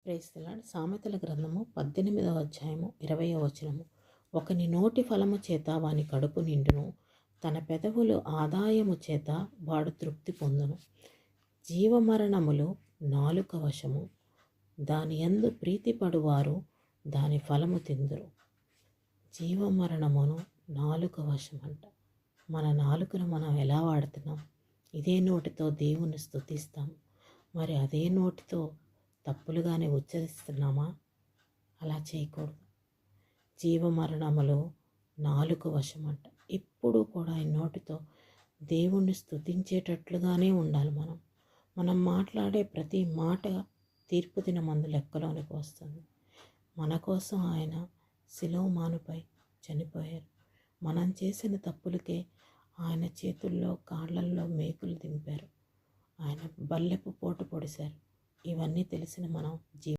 Praise the lord. సామెతల గ్రంథము 18వ అధ్యాయము 20వ వచనము. ఒకని నోటి ఫలము చేత వాని కడుపు నిండును, తన పెదవులు ఆదాయము చేత వాడు తృప్తి పొందును. జీవమరణములు నాలుక వశము, దాని యందు ప్రీతిపడువారు దాని ఫలము తిందురు. జీవమరణమును నాలుక వశమంట. మన నాలుకను మనం ఎలా వాడుతున్నాం? ఇదే నోటితో దేవుని స్తుతిస్తాం, మరి అదే నోటితో తప్పులుగానే ఉచ్చరిస్తున్నామా? అలా చేయకూడదు. జీవమరణములు నాలుక వశమంట. ఎప్పుడూ కూడా ఈ నోటితో దేవుణ్ణి స్తుతించేటట్లుగానే ఉండాలి. మనం మాట్లాడే ప్రతి మాట తీర్పు దినమందు లెక్కలోనికి వస్తుంది. మన కోసం ఆయన శిలువ మానుపై చనిపోయారు. మనం చేసిన తప్పులకే ఆయన చేతుల్లో కాళ్ళల్లో మేకులు దింపారు. ఆయన బల్లెపు పోటు పొడిశారు. ఇవన్నీ తెలిసిన మనం